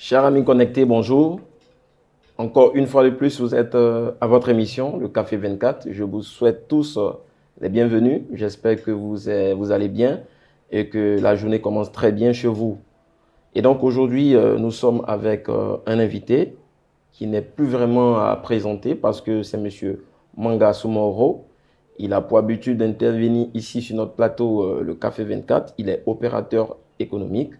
Chers amis connectés, bonjour. Encore une fois de plus, vous êtes à votre émission, le Café 24. Je vous souhaite tous les bienvenus. J'espère que vous allez bien et que la journée commence très bien chez vous. Et donc aujourd'hui, nous sommes avec un invité qui n'est plus vraiment à présenter parce que c'est Monsieur Manga Soumoro. Il a pour habitude d'intervenir ici sur notre plateau, le Café 24. Il est opérateur économique.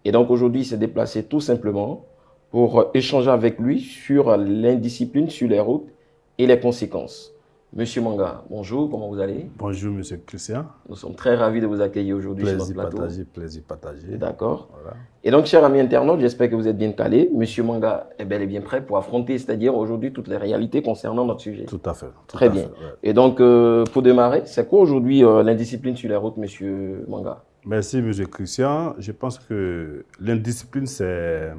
Et donc aujourd'hui, il s'est déplacé tout simplement pour échanger avec lui sur l'indiscipline sur les routes et les conséquences. Monsieur Manga, bonjour, comment vous allez? Bonjour, Monsieur Christian. Nous sommes très ravis de vous accueillir aujourd'hui sur notre Plaisir plateau. partagé, plaisir partagé. D'accord. Voilà. Et donc, chers amis internautes, j'espère que vous êtes bien calés. Monsieur Manga est bel et bien prêt pour affronter, c'est-à-dire aujourd'hui, toutes les réalités concernant notre sujet. Tout à fait. Très bien. Ouais. Et donc, pour démarrer, c'est quoi aujourd'hui l'indiscipline sur les routes, Monsieur Manga? Merci, Monsieur Christian. Je pense que l'indiscipline, c'est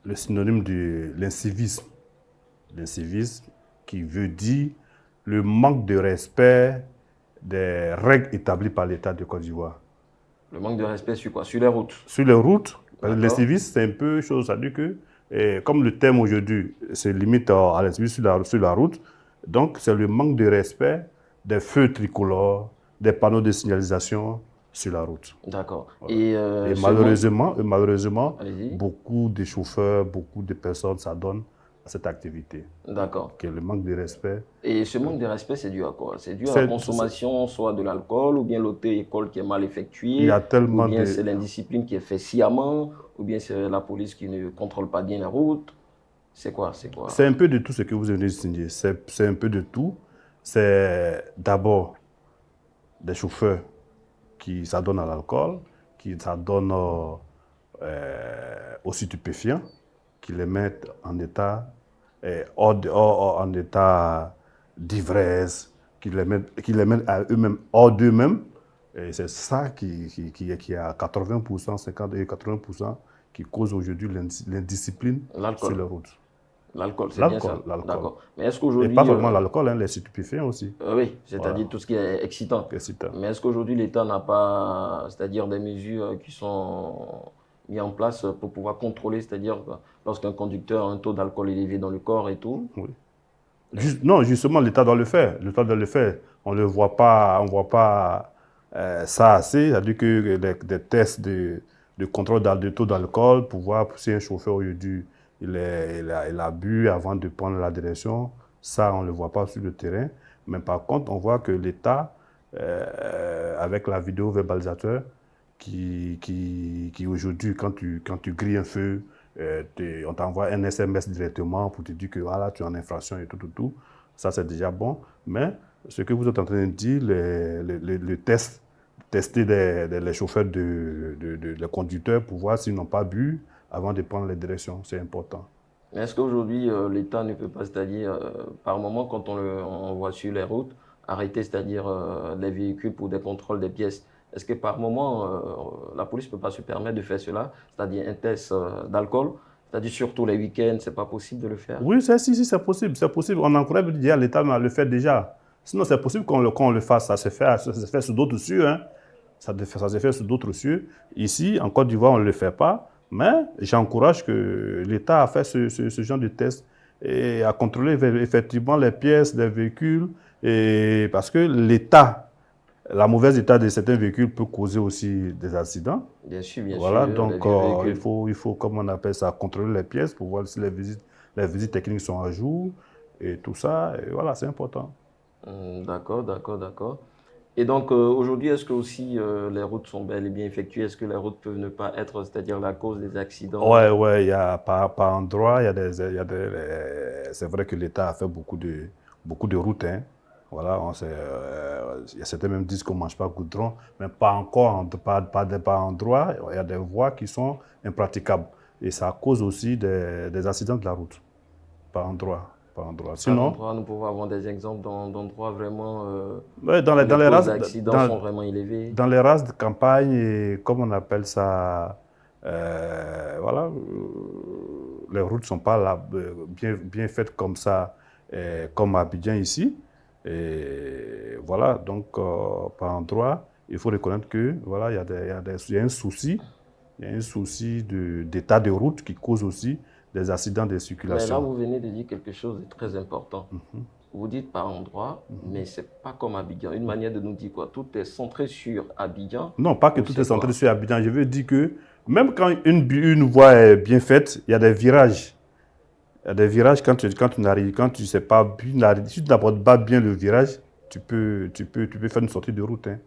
le synonyme de l'incivisme. L'incivisme qui veut dire le manque de respect des règles établies par l'État de Côte d'Ivoire. Le manque de respect sur quoi? Sur les routes. Sur les routes, L'incivisme, c'est un peu chose, c'est-à-dire que, comme le thème aujourd'hui se limite à l'incivisme sur la route, donc c'est le manque de respect des feux tricolores, des panneaux de signalisation sur la route. D'accord. Voilà. Et malheureusement, allez-y. beaucoup de chauffeurs, beaucoup de personnes s'adonnent à cette activité. D'accord. Que le manque de respect. Et ce manque de respect, c'est dû à quoi? C'est dû à la consommation, soit de l'alcool, ou bien l'auto-école qui est mal effectuée, Il y a tellement ou bien c'est l'indiscipline qui est faite sciemment, ou bien c'est la police qui ne contrôle pas bien la route. C'est quoi? C'est un peu de tout ce que vous venez de signer. C'est un peu de tout. C'est d'abord des chauffeurs qui s'adonnent à l'alcool, qui s'adonnent aux stupéfiants, qui les mettent en état, en état d'ivresse, qui les mettent à eux-mêmes, hors d'eux-mêmes. Et c'est ça qui a 80%, 50 et 80% qui cause aujourd'hui l'indiscipline sur les routes. L'alcool, c'est bien ça. L'alcool. D'accord. Mais est-ce qu'aujourd'hui... Et pas seulement l'alcool, les stupéfiants aussi. Oui, c'est-à-dire tout ce qui est excitant. Mais est-ce qu'aujourd'hui l'État n'a pas, c'est-à-dire des mesures qui sont mises en place pour pouvoir contrôler, c'est-à-dire lorsqu'un conducteur a un taux d'alcool élevé dans le corps et tout? Oui. Non, justement, l'État doit le faire. L'État doit le faire. On ne voit pas, ça assez. C'est-à-dire que des tests de contrôle de taux d'alcool pour voir si un chauffeur aujourd'hui il a bu avant de prendre la direction. Ça, on ne le voit pas sur le terrain. Mais par contre, on voit que l'État, avec la vidéo verbalisateur, qui aujourd'hui, quand tu grilles un feu, on t'envoie un SMS directement pour te dire que voilà, tu es en infraction et tout. Ça, c'est déjà bon. Mais ce que vous êtes en train de dire, le tester les chauffeurs, les conducteurs pour voir s'ils n'ont pas bu avant de prendre les directions, c'est important. Est-ce qu'aujourd'hui, l'État ne peut pas, c'est-à-dire, par moment, quand on voit sur les routes, arrêter, c'est-à-dire les véhicules pour des contrôles des pièces? Est-ce que par moment, la police ne peut pas se permettre de faire cela, c'est-à-dire un test d'alcool, c'est-à-dire surtout les week-ends, c'est pas possible de le faire? Oui, si, c'est possible, c'est possible. On encourage déjà l'État à le faire déjà. Sinon, c'est possible qu'on le fasse. Ça se fait sur d'autres cieux. Hein. Ça se fait sur d'autres cieux. Ici, en Côte d'Ivoire, on ne le fait pas. Mais j'encourage que l'État à faire ce genre de test et à contrôler effectivement les pièces des véhicules. Et parce que la mauvaise état de certains véhicules peut causer aussi des accidents. Bien sûr, bien voilà, sûr. Donc il faut, comme on appelle ça, contrôler les pièces pour voir si les visites techniques sont à jour et tout ça. Et voilà, c'est important. D'accord. Et donc aujourd'hui, est-ce que aussi les routes sont bel et bien effectuées? Est-ce que les routes peuvent ne pas être, c'est-à-dire la cause des accidents? Ouais, il y a par endroit, c'est vrai que l'État a fait beaucoup de routes. Hein. Voilà, il y a certains même disent qu'on ne mange pas goudron, mais pas encore, par endroit. Il y a des voies qui sont impraticables. Et ça cause aussi des accidents de la route, par endroit. Sinon, nous pouvons avoir des exemples d'endroits vraiment les causes d'accidents sont vraiment élevées. Dans les races de campagne, et comme on appelle ça, voilà, les routes ne sont pas là, bien faites comme ça, comme à Abidjan ici. Et voilà, donc par endroit, il faut reconnaître que voilà, il y a un souci il y a un souci d'état de route qui cause aussi des accidents de Mais là, circulation. vous venez de dire quelque chose de très important. Vous dites par endroit, mais ce n'est pas comme Abidjan. Une manière de nous dire quoi? Tout est centré sur Abidjan? Non, pas que ou tout c'est est centré quoi? sur Abidjan. Je veux dire que même quand une voie est bien faite, il y a des virages. Il y a des virages quand tu n'arrives, quand tu sais pas, si tu n'abordes pas bien le virage, tu peux faire une sortie de route, hein.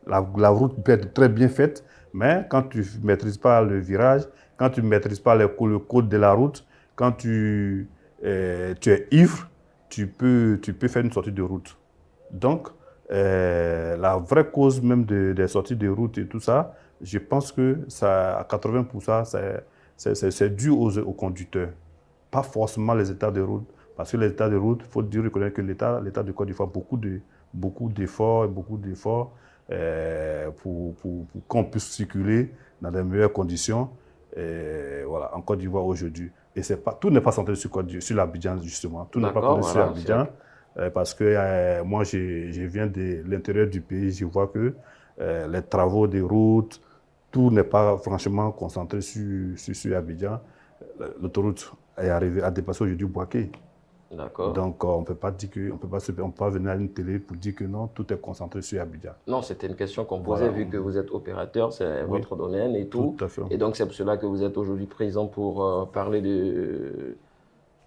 La route peut être très bien faite, mais quand tu ne maîtrises pas le virage, quand tu ne maîtrises pas le code de la route, quand tu es ivre, tu peux faire une sortie de route. Donc, la vraie cause même des sorties de route et tout ça, je pense que ça, à 80%, c'est dû aux conducteurs. Pas forcément les états de route. Parce que les états de route, il faut dire, reconnaître que l'État de Côte d'Ivoire beaucoup d'efforts pour qu'on puisse circuler dans de meilleures conditions voilà, en Côte d'Ivoire aujourd'hui. Et tout n'est pas centré sur l'Abidjan, justement. Tout n'est pas centré sur l'Abidjan. Parce que moi, je viens de l'intérieur du pays, je vois que les travaux de route, tout n'est pas franchement concentré sur Abidjan. L'autoroute est arrivée à dépasser aujourd'hui Boaké. D'accord. Donc, on ne peut pas dire on peut pas venir à une télé pour dire que non, tout est concentré sur Abidjan. Non, c'était une question qu'on posait, vu que vous êtes opérateur, c'est votre domaine et tout. Tout à fait. Et donc, c'est pour cela que vous êtes aujourd'hui présent pour parler de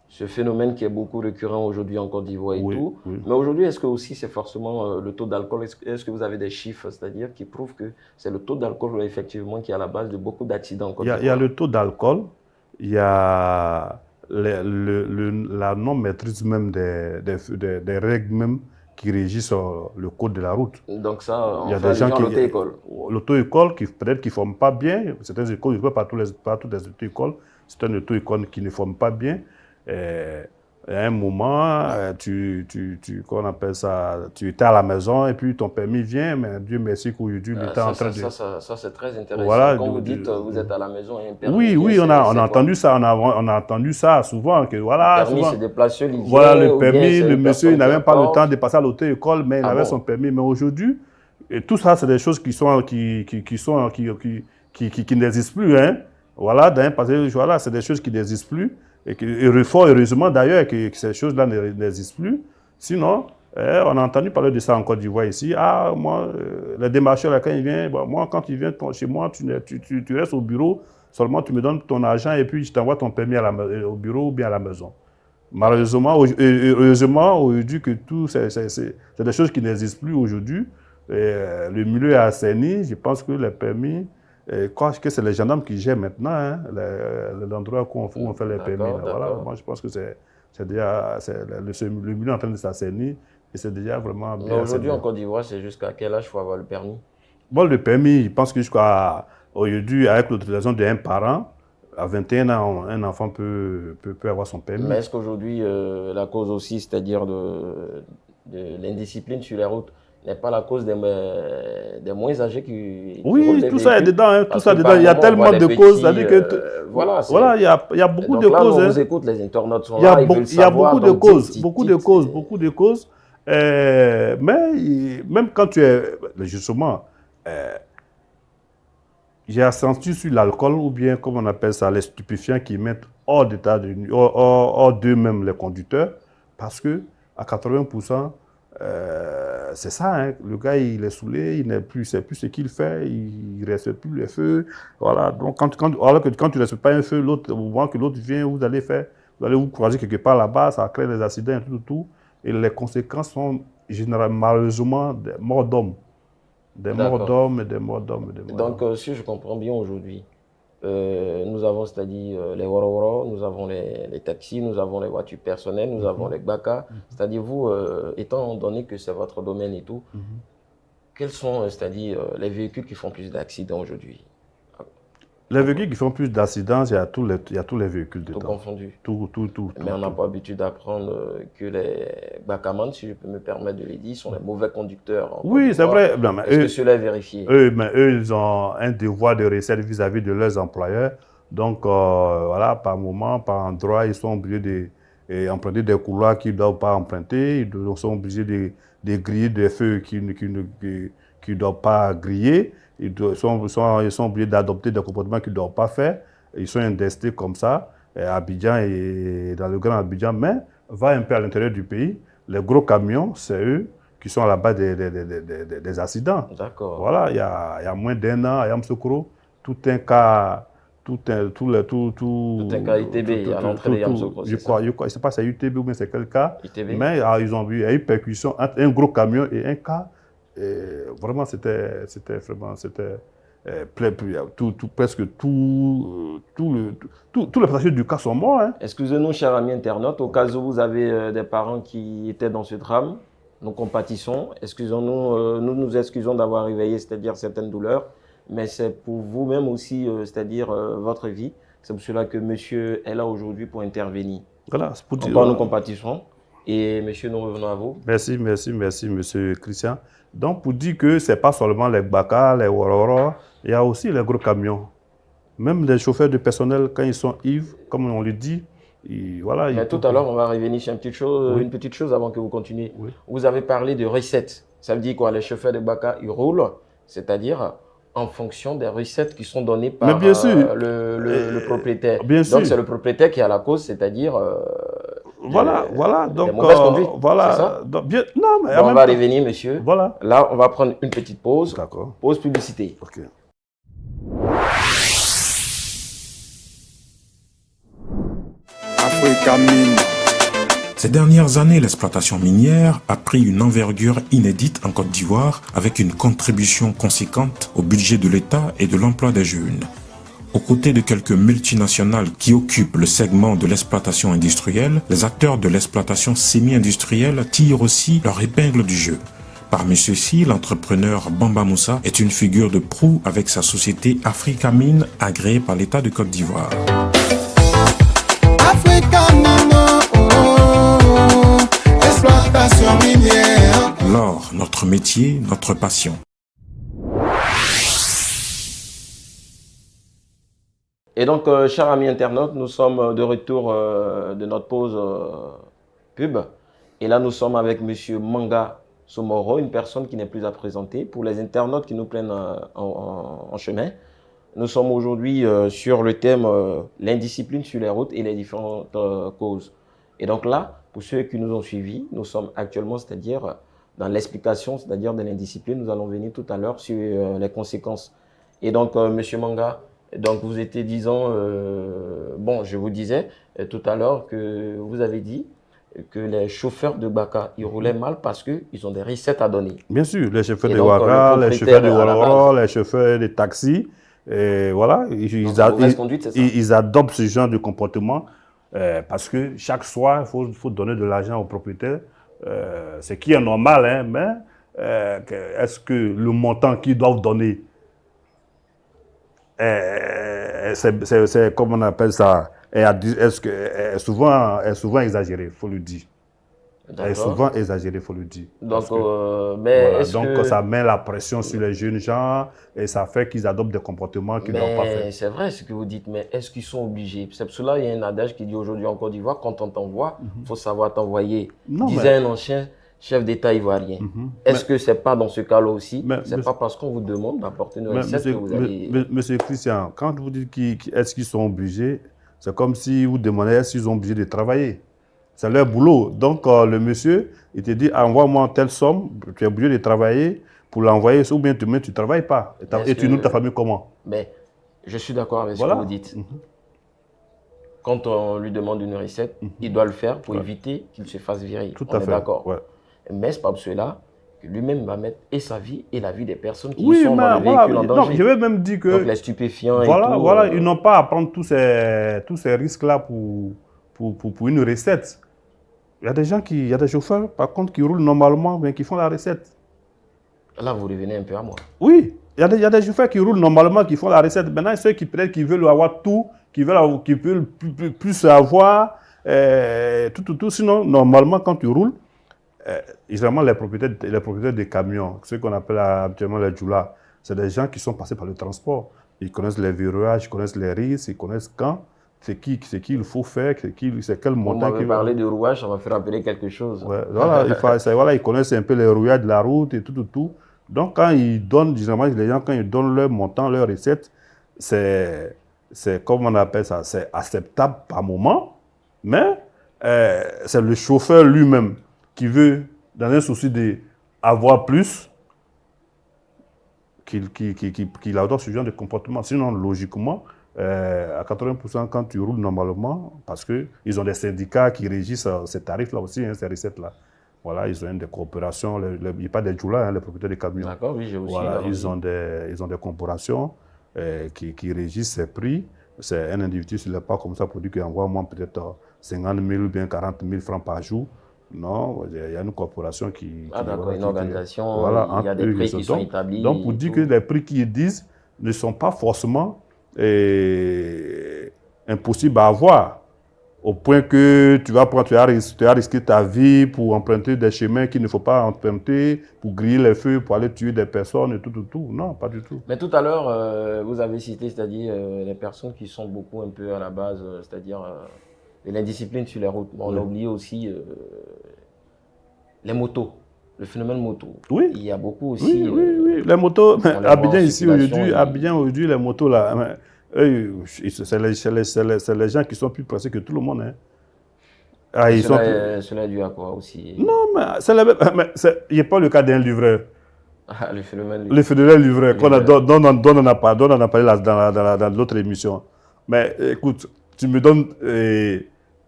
ce phénomène qui est beaucoup récurrent aujourd'hui en Côte d'Ivoire et tout. Oui. Mais aujourd'hui, est-ce que aussi c'est forcément le taux d'alcool? Est-ce que vous avez des chiffres, c'est-à-dire qui prouvent que c'est le taux d'alcool effectivement qui est à la base de beaucoup d'accidents en Côte d'Ivoire? Il y a le taux d'alcool, il y a la non-maîtrise même des règles même qui régissent le code de la route. Donc ça, il y a des gens l'auto-école. L'auto-école qui peut-être qui ne forment pas bien, certaines écoles, pas toutes les auto-écoles, c'est une auto-école qui ne forme pas bien. À un moment, qu'on appelle ça, tu étais à la maison et puis ton permis vient, mais Dieu merci qu'aujourd'hui, l'État est en train de... Ça c'est très intéressant. Voilà, quand vous dites vous êtes à la maison et un permis Oui, on a entendu ça, on a entendu ça souvent. Que, voilà, le permis, c'est des places sur l'hygiène. Voilà, le permis, le monsieur, il n'avait même pas le temps de passer à l'auto-école, mais il avait son permis. Mais aujourd'hui, tout ça, c'est des choses qui n'existent plus. Hein. Voilà, parce que voilà, c'est des choses qui n'existent plus. Et fort heureusement d'ailleurs que ces choses-là n'existent plus. Sinon, on a entendu parler de ça en Côte d'Ivoire ici. Ah, moi, le démarcheur, quand il vient, moi, quand il vient chez moi, tu restes au bureau, seulement tu me donnes ton argent et puis je t'envoie ton permis au bureau ou bien à la maison. Malheureusement, heureusement, aujourd'hui, que tout, c'est des choses qui n'existent plus aujourd'hui. Le milieu est assaini. Je pense que les permis, que c'est les gendarmes qui gèrent maintenant, hein, l'endroit où on fait les permis. Voilà. Moi, je pense que le milieu est en train de s'assainir et c'est déjà vraiment bien. Aujourd'hui, en Côte d'Ivoire, c'est jusqu'à quel âge il faut avoir le permis? Bon, le permis, je pense que jusqu'à aujourd'hui, avec l'autorisation d'un parent, à 21 ans, un enfant peut avoir son permis. Mais est-ce qu'aujourd'hui, la cause aussi, c'est-à-dire de l'indiscipline sur les routes, n'est pas la cause des moins âgés qui oui, tout ça est dedans. Hein, tout ça dedans. Il y a tellement de causes. Voilà, il y a beaucoup de causes. On vous écoute, les internautes sont là, ils veulent savoir. Il y a beaucoup de causes. Mais même quand tu es, justement, j'ai senti sur l'alcool ou bien, comme on appelle ça, les stupéfiants qui mettent hors d'eux-mêmes les conducteurs, parce que à 80%, c'est ça, hein, le gars il est saoulé, il sait plus ce qu'il fait, il ne respecte plus les feux. Voilà, donc alors que quand tu ne respectes pas un feu, au moment que l'autre vient, vous allez vous croiser quelque part là-bas, ça crée des accidents et tout. Et les conséquences sont généralement, malheureusement, des morts d'hommes. Des morts d'hommes. Donc, si je comprends bien aujourd'hui, nous avons, c'est-à-dire les Wororo, nous avons les taxis, nous avons les voitures personnelles, nous avons les Gbaka. C'est-à-dire vous, étant donné que c'est votre domaine et tout, quels sont, c'est-à-dire les véhicules qui font plus d'accidents aujourd'hui? Les véhicules qui font plus d'accidents, il y a tous les véhicules dedans. Tout confondu. Tout. Mais on n'a pas l'habitude d'apprendre que les Bakaman, si je peux me permettre de le dire, sont les mauvais conducteurs. Oui, c'est vrai. Est-ce que cela est vérifié? Eux, ils ont un devoir de recette vis-à-vis de leurs employeurs. Donc, voilà, par moment, par endroit, ils sont obligés d'emprunter des couloirs qu'ils ne doivent pas emprunter. Ils sont obligés de griller des feux qui qu'ils ne doivent pas griller, ils sont obligés d'adopter des comportements qu'ils ne doivent pas faire. Ils sont indestinés comme ça, à Abidjan et dans le Grand Abidjan, mais va un peu à l'intérieur du pays. Les gros camions, c'est eux qui sont à la base des accidents. D'accord. Voilà, il y a moins d'1 an à Yamoussoukro, tout un cas ITB à l'entrée de Yamoussoukro, je ne sais pas si c'est UTB ou bien c'est quel cas, ITB. mais ils ont vu, il y a eu percussion entre un gros camion et un cas. Et vraiment, c'était presque tous les passagers du cas sont morts. Hein. Excusez-nous, chers amis internautes, au cas où vous avez des parents qui étaient dans ce drame, nous compatissons. Excusons-nous, nous nous excusons d'avoir réveillé, c'est-à-dire certaines douleurs, mais c'est pour vous-même aussi, c'est-à-dire votre vie. C'est pour cela que monsieur est là aujourd'hui pour intervenir. Voilà, c'est pour dire. Encore nous compatissons. Et monsieur, nous revenons à vous. Merci, monsieur Christian. Donc, pour dire que ce n'est pas seulement les Baka, les Wororo, il y a aussi les gros camions. Même les chauffeurs de personnel, quand ils sont ivres, comme on le dit, voilà. Mais tout à l'heure, on va revenir sur une petite chose avant que vous continuiez. Oui. Vous avez parlé de recettes. Ça veut dire quoi? Les chauffeurs de Baka, ils roulent, c'est-à-dire en fonction des recettes qui sont données par le propriétaire. Bien sûr. Donc, c'est le propriétaire qui a la cause, c'est-à-dire voilà. Donc, mauvaise conduite. voilà. C'est ça? Donc, non, mais on va revenir, monsieur. Voilà. Là, on va prendre une petite pause. D'accord. Pause publicité. OK. Africa Mine. Ces dernières années, l'exploitation minière a pris une envergure inédite en Côte d'Ivoire avec une contribution conséquente au budget de l'État et de l'emploi des jeunes. Aux côtés de quelques multinationales qui occupent le segment de l'exploitation industrielle, les acteurs de l'exploitation semi-industrielle tirent aussi leur épingle du jeu. Parmi ceux-ci, l'entrepreneur Bamba Moussa est une figure de proue avec sa société Africa Mine agréée par l'État de Côte d'Ivoire. Africa Mine, exploitation minière. L'or, notre métier, notre passion. Et donc, chers amis internautes, nous sommes de retour de notre pause pub. Et là, nous sommes avec monsieur Manga Somoro, une personne qui n'est plus à présenter. Pour les internautes qui nous prennent en chemin, nous sommes aujourd'hui sur le thème l'indiscipline sur les routes et les différentes causes. Et donc là, pour ceux qui nous ont suivis, nous sommes actuellement, c'est-à-dire dans l'explication, c'est-à-dire de l'indiscipline. Nous allons venir tout à l'heure sur les conséquences. Et donc, monsieur Manga, donc vous étiez disant, bon, je vous disais tout à l'heure que vous avez dit que les chauffeurs de Baka, ils roulaient mal parce qu'ils ont des recettes à donner. Bien sûr, les chauffeurs de Ouaga, les chauffeurs de Wororo, les chauffeurs de taxis, et voilà, ils adoptent ce genre de comportement parce que chaque soir, il faut donner de l'argent au propriétaire, ce qui est normal, hein, mais est-ce que le montant qu'ils doivent donner c'est comme on appelle ça, est souvent exagéré, il faut le dire. Est souvent exagéré, il faut le dire. Donc, ça met la pression sur les jeunes gens et ça fait qu'ils adoptent des comportements qu'ils n'ont pas fait. C'est vrai ce que vous dites, mais est-ce qu'ils sont obligés? C'est pour cela qu'il y a un adage qui dit aujourd'hui en Côte d'Ivoire, quand on t'envoie, il faut savoir t'envoyer. Disait un ancien chef d'État ivoirien. Est-ce que ce n'est pas dans ce cas-là aussi? Ce n'est pas parce qu'on vous demande d'apporter une recette que vous allez... Monsieur Christian, quand vous dites est-ce qu'ils sont obligés, c'est comme si vous demandez est-ce qu'ils sont obligés de travailler. C'est leur boulot. Donc, le monsieur, il te dit envoie-moi telle somme, tu es obligé de travailler pour l'envoyer, ou bien tu ne travailles pas. Et tu nourris ta famille comment? Mais je suis d'accord avec ce que vous dites. Quand on lui demande une recette, il doit le faire pour éviter qu'il se fasse virer. Tout à fait. D'accord. Ouais. Mais ce n'est pas pour cela que lui-même va mettre et sa vie et la vie des personnes qui sont dans le véhicule en danger. Non, je vais même dire que... Donc les stupéfiants et tout... ils n'ont pas à prendre tous ces risques-là pour une recette. Il y a des gens il y a des chauffeurs, par contre, qui roulent normalement, mais qui font la recette. Là, vous revenez un peu à moi. Oui, il y a des chauffeurs qui roulent normalement, qui font la recette. Maintenant, ceux qui peut-être qui veulent avoir tout, qui veulent plus avoir, tout. Sinon, normalement, quand tu roules, généralement, les propriétaires des camions, ceux qu'on appelle habituellement les djoula, c'est des gens qui sont passés par le transport. Ils connaissent les verrouillages, ils connaissent les risques, ils connaissent quand, c'est qui il faut faire, c'est quel montant. On m'avait parlé de rouage, ça m'a fait rappeler quelque chose. Ouais, voilà, ils connaissent un peu les rouillages de la route et tout. Donc, quand ils donnent, généralement, les gens, quand ils donnent leur montant, leur recette, c'est comme on appelle ça, c'est acceptable par moment, mais c'est le chauffeur lui-même qui veut, dans un souci d'avoir plus, qu'il adopte ce genre de comportement. Sinon, logiquement, à 80%, quand tu roules normalement, parce qu'ils ont des syndicats qui régissent ces tarifs-là aussi, hein, ces recettes-là. Voilà, ils ont des coopérations, il n'y a pas des djoulas, hein, les propriétaires de camions. D'accord, oui, j'ai aussi. Voilà, ils ont des corporations qui régissent ces prix. C'est un individu sur le pas comme ça pour dire qu'il envoie moi peut-être 50 000 ou bien 40 000 francs par jour. Non, il y a une corporation qui... D'accord, une organisation, voilà, il y a des prix qui sont établis. Donc, pour dire que les prix qu'ils disent ne sont pas forcément impossibles à avoir. Au point que tu as risqué ta vie pour emprunter des chemins qu'il ne faut pas emprunter, pour griller les feux, pour aller tuer des personnes et tout. Non, pas du tout. Mais tout à l'heure, vous avez cité, c'est-à-dire les personnes qui sont beaucoup un peu à la base, c'est-à-dire de l'indiscipline sur les routes. On a oublié aussi les motos, le phénomène moto. Oui. Il y a beaucoup aussi... Oui. Les motos, Abidjan ici aujourd'hui, les motos là... C'est les gens qui sont plus pressés que tout le monde. Hein. Cela est dû à quoi aussi? Non, mais il n'y a pas le cas d'un livreur. Ah, le phénomène livreur, dont on a parlé dans l'autre émission. Mais écoute, tu me donnes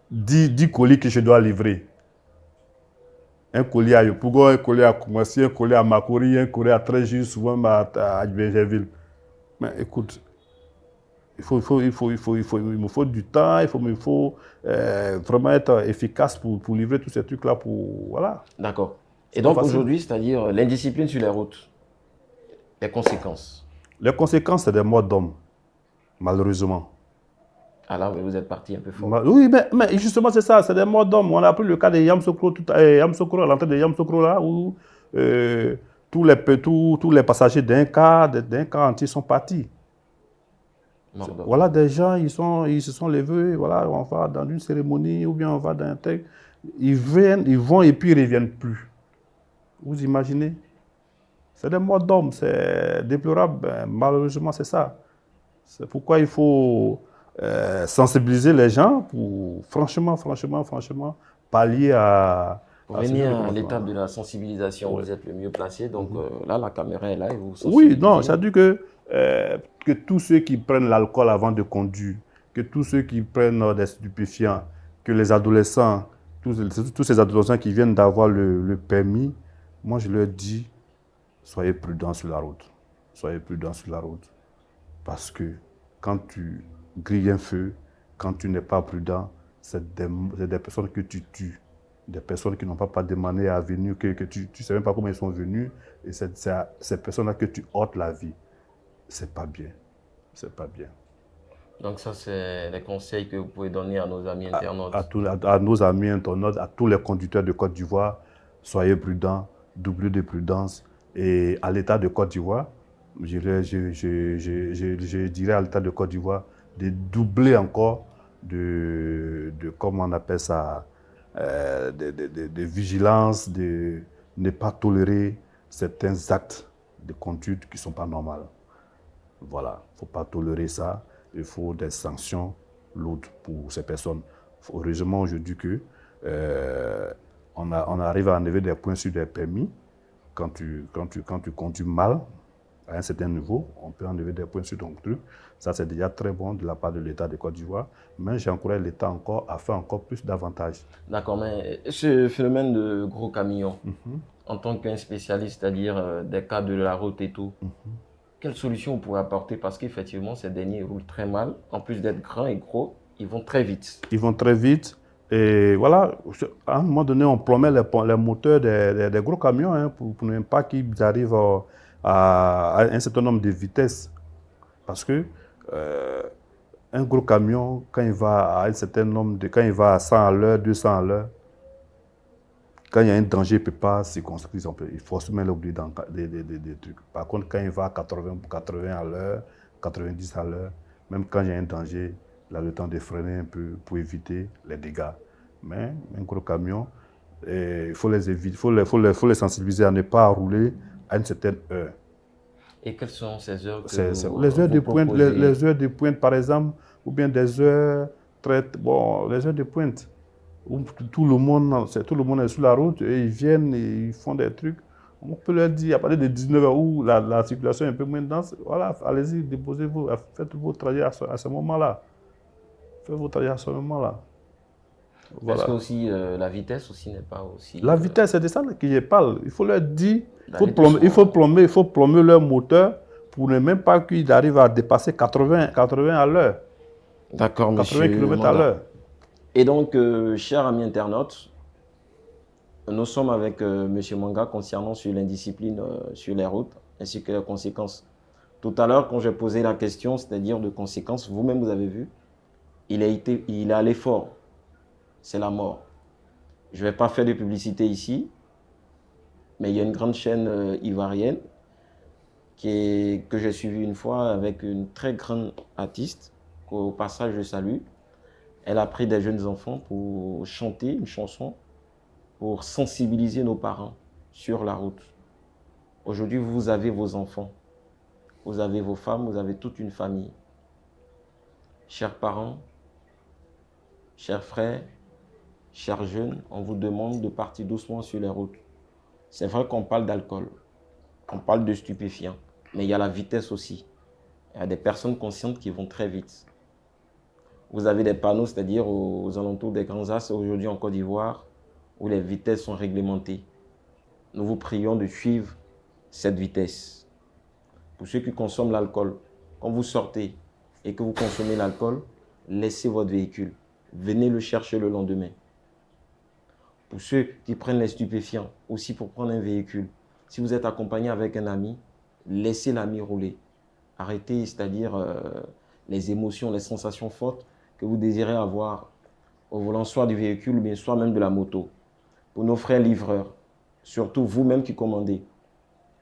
10 colis que je dois livrer. Un colis à Yopougon, un colis à Koumassi, un colis à Makori, un colis à Tréjus, souvent à Bégerville. Mais écoute, il me faut du temps, il faut vraiment être efficace pour livrer tous ces trucs-là. Voilà. D'accord. Et donc aujourd'hui, c'est-à-dire l'indiscipline sur les routes, les conséquences? Les conséquences, c'est des morts d'hommes, malheureusement. Ah là, vous êtes parti un peu fort. Oui, mais justement, c'est ça, c'est des morts d'hommes. On a pris le cas de Yamsokro, à l'entrée de Yamsokro, là, où tous les passagers d'un car entier sont partis. Voilà, des gens, ils se sont levés, voilà, on va dans une cérémonie ou bien on va dans un truc. Ils vont et puis ils ne reviennent plus. Vous imaginez? C'est des morts d'hommes, c'est déplorable. Malheureusement, c'est ça. C'est pourquoi il faut sensibiliser les gens pour, franchement, pallier à... Pour venir à l'étape de la sensibilisation, vous êtes le mieux placé. Donc là, la caméra est là et vous sensibilisez. Oui, non, ça veut dire que tous ceux qui prennent l'alcool avant de conduire, que tous ceux qui prennent des stupéfiants, que les adolescents, tous ces adolescents qui viennent d'avoir le permis, moi je leur dis, soyez prudents sur la route. Soyez prudents sur la route. Parce que quand tu grilles un feu, quand tu n'es pas prudent, c'est des personnes que tu tues. Des personnes qui n'ont pas demandé à venir, que tu ne sais même pas comment ils sont venus. Et c'est ces personnes-là que tu ôtes la vie. C'est pas bien. C'est pas bien. Donc ça, c'est les conseils que vous pouvez donner à nos amis internautes. À nos amis internautes, à tous les conducteurs de Côte d'Ivoire, soyez prudents, doublez de prudence. Et à l'État de Côte d'Ivoire, je dirais à l'État de Côte d'Ivoire de doubler encore de comment on appelle ça, de vigilance, de ne pas tolérer certains actes de conduite qui ne sont pas normaux. Voilà, il ne faut pas tolérer ça. Il faut des sanctions lourdes pour ces personnes. Heureusement, je dis que on arrive à enlever des points sur des permis. Quand tu conduis mal, à un certain niveau, on peut enlever des points sur ton truc. Ça, c'est déjà très bon de la part de l'État de Côte d'Ivoire. Mais j'encourage l'État encore à faire encore plus d'avantages. D'accord, mais ce phénomène de gros camions, en tant qu'un spécialiste, c'est-à-dire des cas de la route et tout, quelle solution vous pourrez apporter? Parce qu'effectivement, ces derniers roulent très mal. En plus d'être grands et gros, ils vont très vite. Ils vont très vite. Et voilà, à un moment donné, on promet les moteurs des gros camions hein, pour ne pas qu'ils arrivent à un certain nombre de vitesses. Parce que un gros camion, quand il va à un certain nombre quand il va à 100 à l'heure, 200 à l'heure, quand il y a un danger, il ne peut pas se construire. Il faut forcément l'oublier dans des trucs. Par contre, quand il va à 80 à l'heure, 90 à l'heure, même quand il y a un danger, il a le temps de freiner un peu pour éviter les dégâts. Mais un gros camion, il faut les éviter, faut les sensibiliser à ne pas rouler à une certaine heure. Et quelles sont ces heures que Les heures vous de pointe, proposez? les heures de pointe, par exemple, ou bien des heures les heures de pointe, où tout le monde est sur la route et ils viennent et ils font des trucs. On peut leur dire, à partir de 19h où la circulation est un peu moins dense, voilà, allez-y, déposez-vous, faites vos trajets à ce moment-là. Faites vos trajets à ce moment-là. Voilà. Est-ce que aussi, la vitesse aussi n'est pas aussi... La vitesse, c'est de ça que je parle. Il faut leur dire, il faut plomber leur moteur pour ne même pas qu'ils arrivent à dépasser 80 à l'heure. D'accord, monsieur 80 km à l'heure. Et donc, chers amis internautes, nous sommes avec monsieur Manga concernant sur l'indiscipline sur les routes ainsi que les conséquences. Tout à l'heure, quand j'ai posé la question, c'est-à-dire de conséquences, vous-même vous avez vu, il est allé fort. C'est la mort. Je ne vais pas faire de publicité ici, mais il y a une grande chaîne ivoirienne que j'ai suivie une fois avec une très grande artiste, qu'au passage je salue. Elle a pris des jeunes enfants pour chanter une chanson, pour sensibiliser nos parents sur la route. Aujourd'hui, vous avez vos enfants, vous avez vos femmes, vous avez toute une famille. Chers parents, chers frères, chers jeunes, on vous demande de partir doucement sur les routes. C'est vrai qu'on parle d'alcool, on parle de stupéfiants, mais il y a la vitesse aussi. Il y a des personnes conscientes qui vont très vite. Vous avez des panneaux, c'est-à-dire aux alentours des grands axes, aujourd'hui en Côte d'Ivoire, où les vitesses sont réglementées. Nous vous prions de suivre cette vitesse. Pour ceux qui consomment l'alcool, quand vous sortez et que vous consommez l'alcool, laissez votre véhicule. Venez le chercher le lendemain. Pour ceux qui prennent les stupéfiants, aussi pour prendre un véhicule, si vous êtes accompagné avec un ami, laissez l'ami rouler. Arrêtez, c'est-à-dire les émotions, les sensations fortes que vous désirez avoir au volant soit du véhicule, mais soit même de la moto. Pour nos frères livreurs, surtout vous-même qui commandez,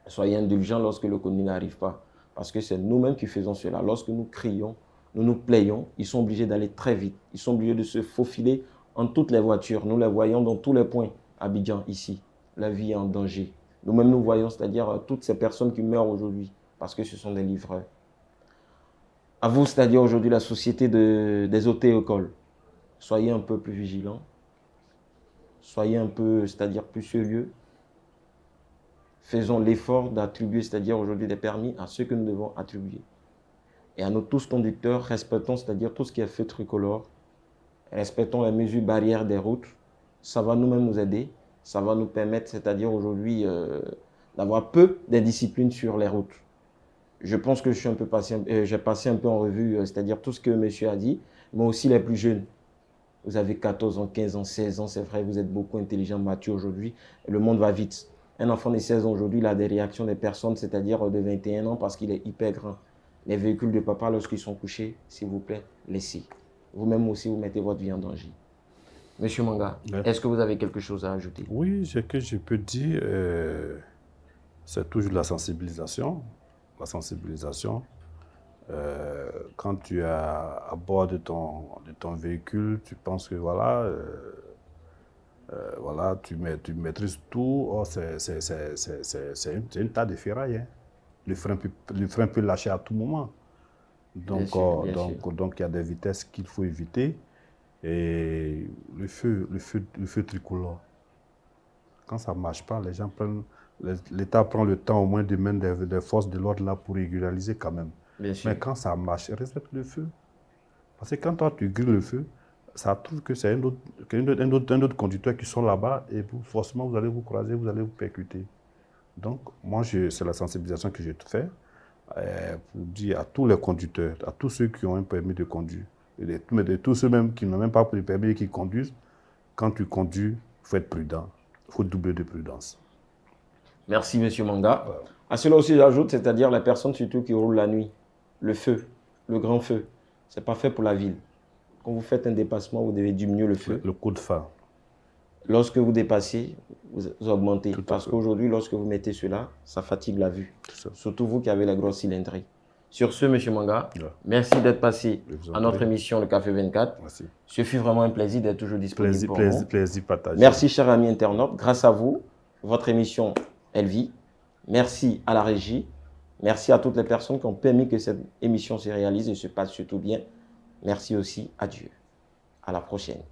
soyez indulgents lorsque le colis n'arrive pas, parce que c'est nous-mêmes qui faisons cela. Lorsque nous crions, nous nous plaignons, ils sont obligés d'aller très vite. Ils sont obligés de se faufiler en toutes les voitures. Nous les voyons dans tous les points. Abidjan, ici, la vie est en danger. Nous-mêmes, nous voyons, c'est-à-dire toutes ces personnes qui meurent aujourd'hui, parce que ce sont des livreurs. À vous, c'est-à-dire aujourd'hui la société des auto-écoles, soyez un peu plus vigilants, soyez un peu, c'est-à-dire plus sérieux. Faisons l'effort d'attribuer, c'est-à-dire aujourd'hui des permis à ceux que nous devons attribuer. Et à nous tous conducteurs, respectons, c'est-à-dire tout ce qui est feu tricolore, respectons les mesures barrières des routes, ça va nous-mêmes nous aider, ça va nous permettre, c'est-à-dire aujourd'hui, d'avoir peu d'indiscipline sur les routes. Je pense que j'ai passé un peu en revue, c'est-à-dire tout ce que monsieur a dit, mais aussi les plus jeunes. Vous avez 14 ans, 15 ans, 16 ans, c'est vrai, vous êtes beaucoup intelligents, matures aujourd'hui, le monde va vite. Un enfant de 16 ans aujourd'hui, il a des réactions des personnes, c'est-à-dire de 21 ans, parce qu'il est hyper grand. Les véhicules de papa, lorsqu'ils sont couchés, s'il vous plaît, laissez. Vous-même aussi, vous mettez votre vie en danger. Monsieur Manga, est-ce que vous avez quelque chose à ajouter? Oui, ce que je peux dire, c'est toujours la sensibilisation. La sensibilisation. Quand tu es à bord de ton véhicule, tu penses que voilà, tu maîtrises tout. Oh, c'est une tas de ferraille. Hein. Le frein peut lâcher à tout moment. Donc, il y a des vitesses qu'il faut éviter. Et le feu tricolore. Quand ça ne marche pas, les gens l'État prend le temps au moins de mettre des forces de l'ordre là pour régulariser quand même. Mais quand ça marche, respecte le feu. Parce que quand toi tu grilles le feu, ça trouve que c'est un autre conducteur qui sont là-bas et forcément vous allez vous croiser, vous allez vous percuter. Donc moi c'est la sensibilisation que je fais pour dire à tous les conducteurs, à tous ceux qui ont un permis de conduire, mais de tous ceux même qui n'ont même pas pris le permis et qui conduisent, quand tu conduis, il faut être prudent, il faut doubler de prudence. Merci, monsieur Manga. À cela aussi, j'ajoute, c'est-à-dire les personnes surtout qui roulent la nuit. Le feu, le grand feu, ce n'est pas fait pour la ville. Quand vous faites un dépassement, vous devez diminuer le feu. Le coup de phare. Lorsque vous dépassez, vous augmentez. Parce qu'aujourd'hui, lorsque vous mettez cela, ça fatigue la vue. Surtout vous qui avez la grosse cylindrée. Sur ce, monsieur Manga, merci d'être passé à notre émission Le Café 24. Merci. Ce fut vraiment un plaisir d'être toujours disponible pour vous. Plaisir partagé. Merci, chers amis internautes. Grâce à vous, votre émission, elle vit. Merci à la régie. Merci à toutes les personnes qui ont permis que cette émission se réalise et se passe surtout bien. Merci aussi à Dieu. À la prochaine.